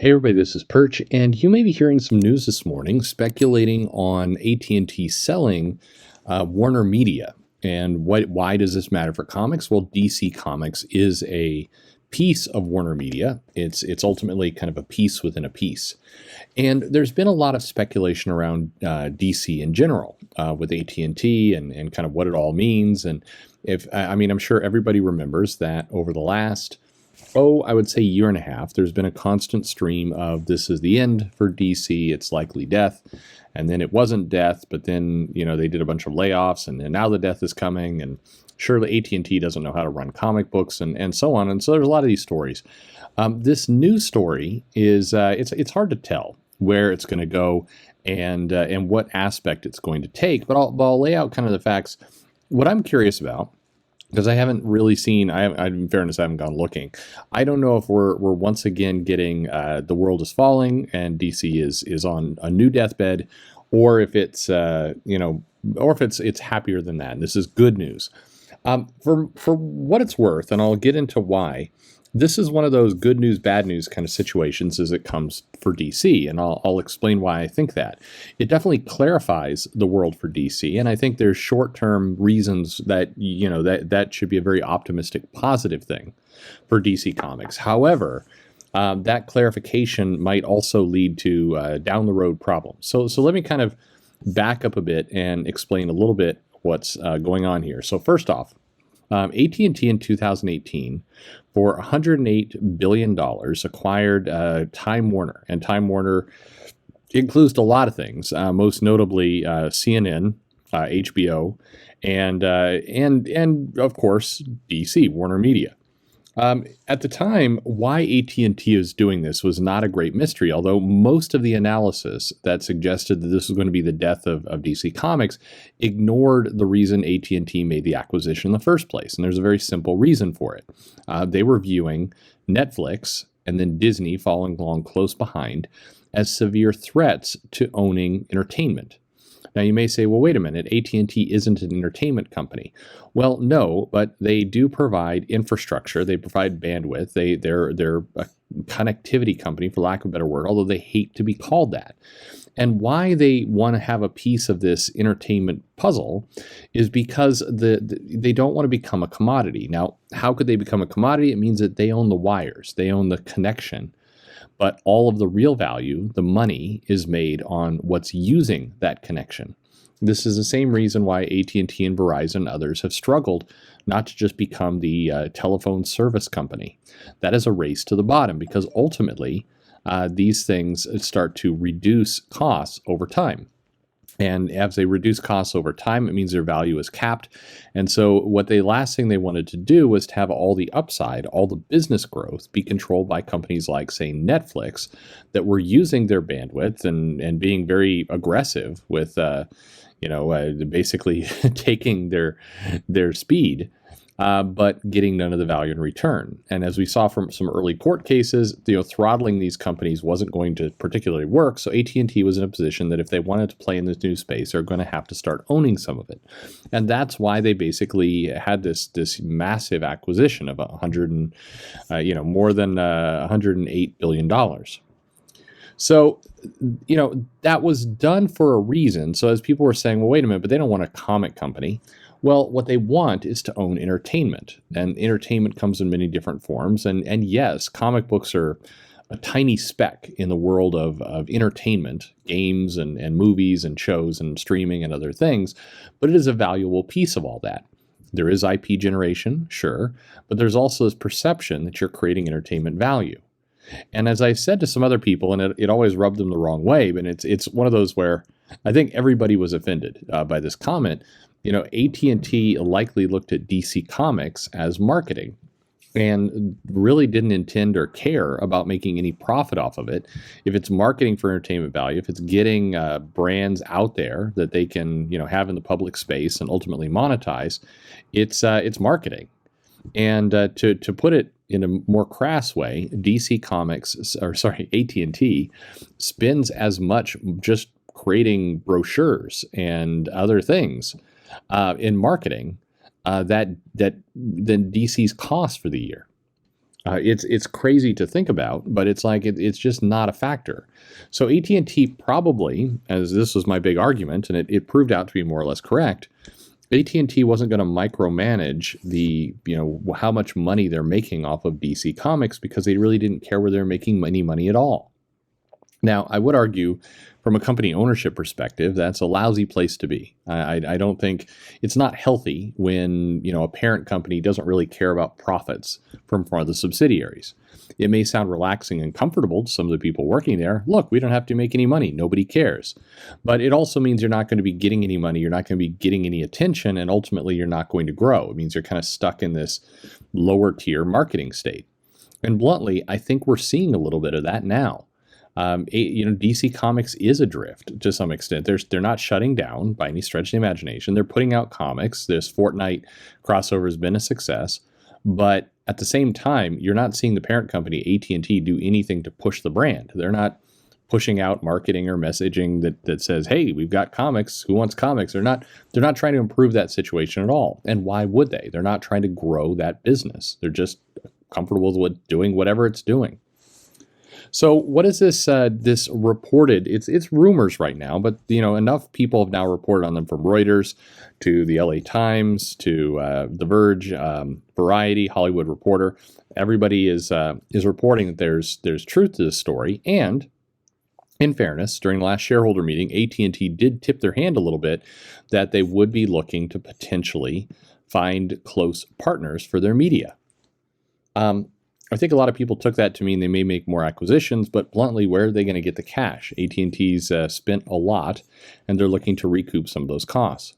Hey everybody, this is Perch, and you may be hearing some news this morning speculating on AT&T selling Warner Media. And why does this matter for comics? Well, DC Comics is a piece of Warner Media. It's ultimately kind of a piece within a piece. And there's been a lot of speculation around DC in general with AT&T and kind of what it all means. And I'm sure everybody remembers that over the last I would say year and a half, there's been a constant stream of this is the end for DC, it's likely death. And then it wasn't death, but then, they did a bunch of layoffs and then now the death is coming. And surely AT&T doesn't know how to run comic books and so on. And so there's a lot of these stories. This new story is, it's hard to tell where it's going to go and what aspect it's going to take. But I'll lay out kind of the facts. What I'm curious about, because I haven't really seen, in fairness, I haven't gone looking. I don't know if we're once again getting the world is falling and DC is on a new deathbed, or if it's or if it's happier than that. And this is good news. For what it's worth, and I'll get into why. This is one of those good news, bad news kind of situations as it comes for DC, and I'll explain why I think that. It definitely clarifies the world for DC, and I think there's short-term reasons that, that should be a very optimistic, positive thing for DC Comics. However, that clarification might also lead to down the road problems. So let me kind of back up a bit and explain a little bit what's going on here. So first off, AT&T in 2018 for $108 billion acquired Time Warner. And Time Warner includes a lot of things, most notably CNN, HBO, and of course, DC, Warner Media. At the time, why AT&T is doing this was not a great mystery, although most of the analysis that suggested that this was going to be the death of DC Comics ignored the reason AT&T made the acquisition in the first place. And there's a very simple reason for it. They were viewing Netflix and then Disney following along close behind as severe threats to owning entertainment. Now you may say, well, wait a minute, AT&T isn't an entertainment company. Well, no, but they do provide infrastructure. They provide bandwidth. They're a connectivity company, for lack of a better word, although they hate to be called that. And why they want to have a piece of this entertainment puzzle is because they don't want to become a commodity. Now, how could they become a commodity? It means that they own the wires. They own the connection. But all of the real value, the money, is made on what's using that connection. This is the same reason why AT&T and Verizon and others have struggled not to just become the telephone service company. That is a race to the bottom because ultimately these things start to reduce costs over time. And as they reduce costs over time, it means their value is capped. And so last thing they wanted to do was to have all the upside, all the business growth be controlled by companies like, say, Netflix that were using their bandwidth and being very aggressive with, basically taking their speed, but getting none of the value in return. And as we saw from some early court cases, throttling these companies wasn't going to particularly work. So AT&T was in a position that if they wanted to play in this new space, they're going to have to start owning some of it. And that's why they basically had this massive acquisition of more than $108 billion. So, that was done for a reason. So as people were saying, well, wait a minute, but they don't want a comic company. Well, what they want is to own entertainment, and entertainment comes in many different forms. And yes, comic books are a tiny speck in the world of entertainment, games and movies and shows and streaming and other things, but it is a valuable piece of all that. There is IP generation, sure, but there's also this perception that you're creating entertainment value. And as I said to some other people, and it always rubbed them the wrong way, but it's one of those where I think everybody was offended by this comment. AT&T likely looked at DC Comics as marketing and really didn't intend or care about making any profit off of it. If it's marketing for entertainment value, if it's getting brands out there that they can, have in the public space and ultimately monetize, it's marketing. And to put it in a more crass way, AT&T spends as much just creating brochures and other things in marketing than DC's cost for the year. It's crazy to think about, but it's like it's just not a factor. So AT&T probably, as this was my big argument, and it proved out to be more or less correct. AT&T wasn't going to micromanage the how much money they're making off of DC Comics because they really didn't care where they're making any money at all. Now, I would argue from a company ownership perspective, that's a lousy place to be. I don't think it's not healthy when a parent company doesn't really care about profits from one of the subsidiaries. It may sound relaxing and comfortable to some of the people working there. Look, we don't have to make any money. Nobody cares. But it also means you're not going to be getting any money. You're not going to be getting any attention. And ultimately, you're not going to grow. It means you're kind of stuck in this lower tier marketing state. And bluntly, I think we're seeing a little bit of that now. DC Comics is adrift to some extent. They're not shutting down by any stretch of the imagination. They're putting out comics. This Fortnite crossover has been a success. But at the same time, you're not seeing the parent company, AT&T, do anything to push the brand. They're not pushing out marketing or messaging that says, hey, we've got comics. Who wants comics? They're not trying to improve that situation at all. And why would they? They're not trying to grow that business. They're just comfortable with doing whatever it's doing. So what is this this reported? It's rumors right now, but enough people have now reported on them, from Reuters to the LA Times to The Verge, Variety, Hollywood Reporter. Everybody is reporting that there's truth to this story. And in fairness, during the last shareholder meeting, AT&T did tip their hand a little bit that they would be looking to potentially find close partners for their media. I think a lot of people took that to mean they may make more acquisitions, but bluntly, where are they going to get the cash? AT&T's spent a lot, and they're looking to recoup some of those costs.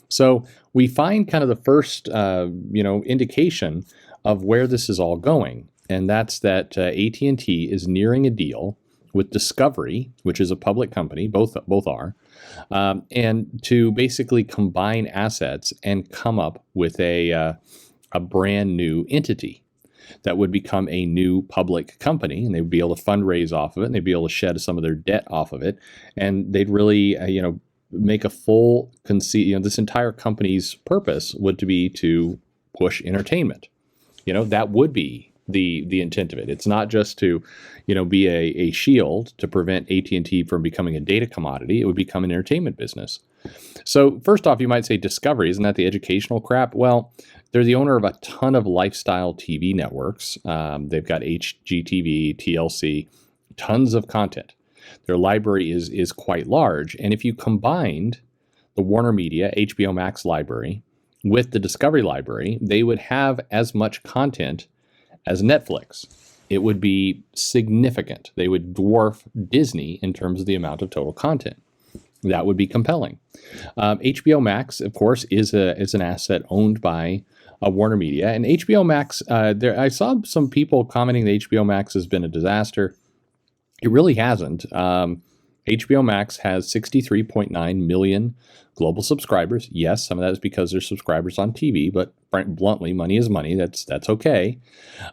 So we find kind of the first, indication of where this is all going, and that's that AT&T is nearing a deal with Discovery, which is a public company, both are, and to basically combine assets and come up with a brand new entity that would become a new public company, and they would be able to fundraise off of it, and they'd be able to shed some of their debt off of it, and they'd really, make a full conceit. This entire company's purpose would be to push entertainment. That would be the intent of it. It's not just to, be a shield to prevent AT&T from becoming a data commodity. It would become an entertainment business. So first off, you might say Discovery, isn't that the educational crap? Well, they're the owner of a ton of lifestyle TV networks. They've got HGTV, TLC, tons of content. Their library is quite large. And if you combined the Warner Media HBO Max library with the Discovery library, they would have as much content as Netflix. It would be significant. They would dwarf Disney in terms of the amount of total content. That would be compelling. HBO Max, of course, is an asset owned by Warner Media, and HBO Max. I saw some people commenting that HBO Max has been a disaster. It really hasn't. HBO Max has 63.9 million global subscribers. Yes, some of that is because there's subscribers on TV, but bluntly, money is money. That's okay.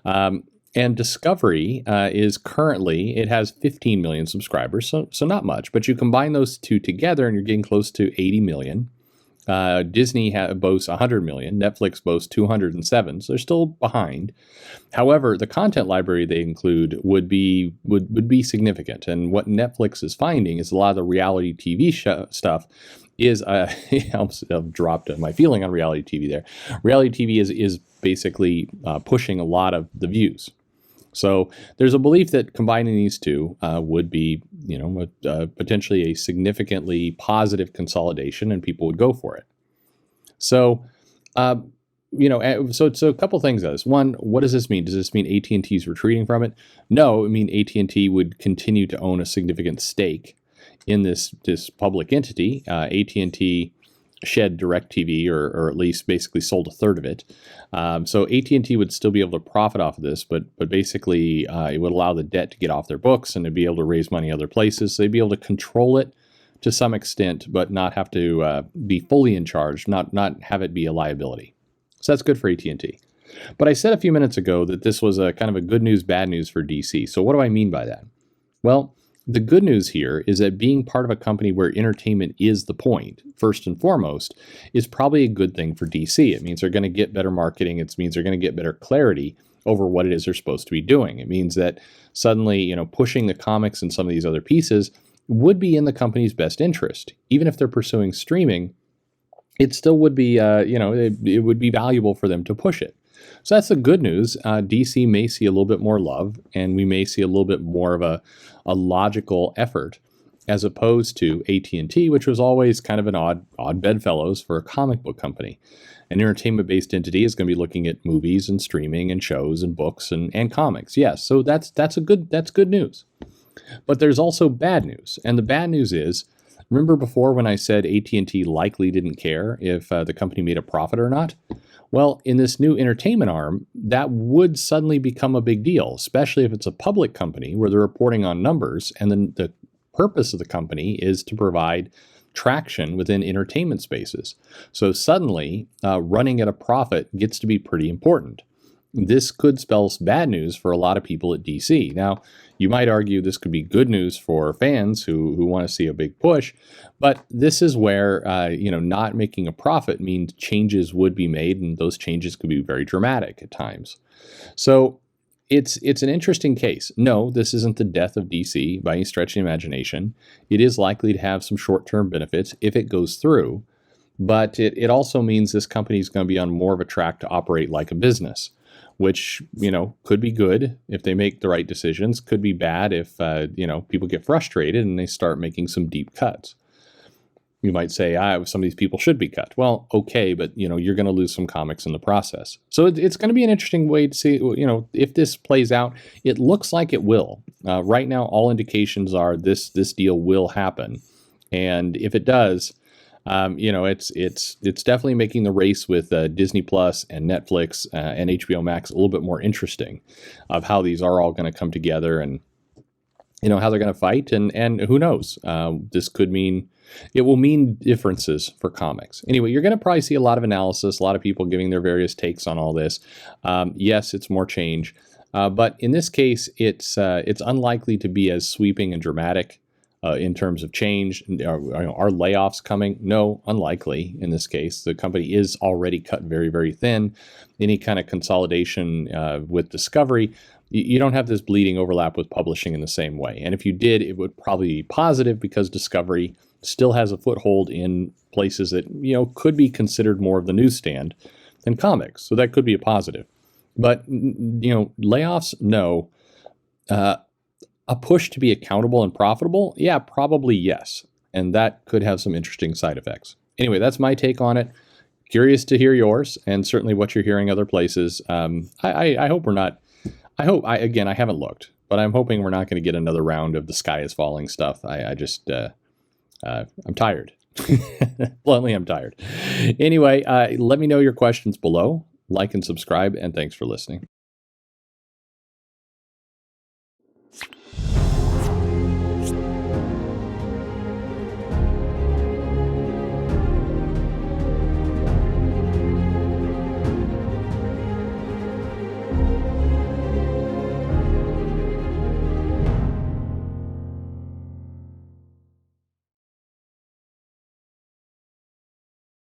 And Discovery is currently, it has 15 million subscribers, so not much. But you combine those two together and you're getting close to 80 million. Disney boasts 100 million. Netflix boasts 207, so they're still behind. However, the content library they include would be significant. And what Netflix is finding is a lot of the reality TV stuff is, I've dropped my feeling on reality TV there. Reality TV is basically pushing a lot of the views. So there's a belief that combining these two would be, potentially a significantly positive consolidation, and people would go for it. So, so a couple things of this. One, what does this mean? Does this mean AT&T is retreating from it? No, I mean AT&T would continue to own a significant stake in this public entity. AT&T shed DirecTV, or at least basically sold a third of it. So AT&T would still be able to profit off of this, but basically it would allow the debt to get off their books and to be able to raise money other places. So they'd be able to control it to some extent, but not have to be fully in charge, not have it be a liability. So that's good for AT&T. But I said a few minutes ago that this was a kind of a good news, bad news for DC. So what do I mean by that? Well, the good news here is that being part of a company where entertainment is the point, first and foremost, is probably a good thing for DC. It means they're going to get better marketing. It means they're going to get better clarity over what it is they're supposed to be doing. It means that suddenly, pushing the comics and some of these other pieces would be in the company's best interest. Even if they're pursuing streaming, it still would be, it would be valuable for them to push it. So that's the good news. DC may see a little bit more love, and we may see a little bit more of a logical effort, as opposed to AT&T, which was always kind of an odd bedfellows for a comic book company. An entertainment-based entity is going to be looking at movies and streaming and shows and books and comics. Yes, so that's good news. But there's also bad news, and the bad news is, remember before when I said AT&T likely didn't care if the company made a profit or not? Well, in this new entertainment arm, that would suddenly become a big deal, especially if it's a public company where they're reporting on numbers, and then the purpose of the company is to provide traction within entertainment spaces. So suddenly, running at a profit gets to be pretty important. This could spell bad news for a lot of people at DC. Now, you might argue this could be good news for fans who want to see a big push, but this is where not making a profit means changes would be made, and those changes could be very dramatic at times. So it's an interesting case. No, this isn't the death of DC by any stretch of the imagination. It is likely to have some short-term benefits if it goes through, but it also means this company is going to be on more of a track to operate like a business, which, could be good if they make the right decisions, could be bad if, people get frustrated and they start making some deep cuts. You might say, some of these people should be cut. Well, okay, but, you're going to lose some comics in the process. So it's going to be an interesting way to see, if this plays out. It looks like it will. Right now, all indications are this deal will happen. And if it does, it's definitely making the race with Disney Plus and Netflix and HBO Max a little bit more interesting, of how these are all going to come together, and how they're going to fight, and who knows, it will mean differences for comics. Anyway, you're going to probably see a lot of analysis, a lot of people giving their various takes on all this. Yes, it's more change, but in this case, it's unlikely to be as sweeping and dramatic. In terms of change. Are layoffs coming? No, unlikely in this case. The company is already cut very, very thin. Any kind of consolidation with Discovery, you don't have this bleeding overlap with publishing in the same way. And if you did, it would probably be positive, because Discovery still has a foothold in places that, could be considered more of the newsstand than comics. So that could be a positive. But, layoffs, no. A push to be accountable and profitable? Yeah, probably yes. And that could have some interesting side effects. Anyway, that's my take on it. Curious to hear yours, and certainly what you're hearing other places. I hope we're not, I haven't looked, but I'm hoping we're not going to get another round of the sky is falling stuff. I'm tired. Bluntly, I'm tired. Anyway, let me know your questions below. Like and subscribe, and thanks for listening.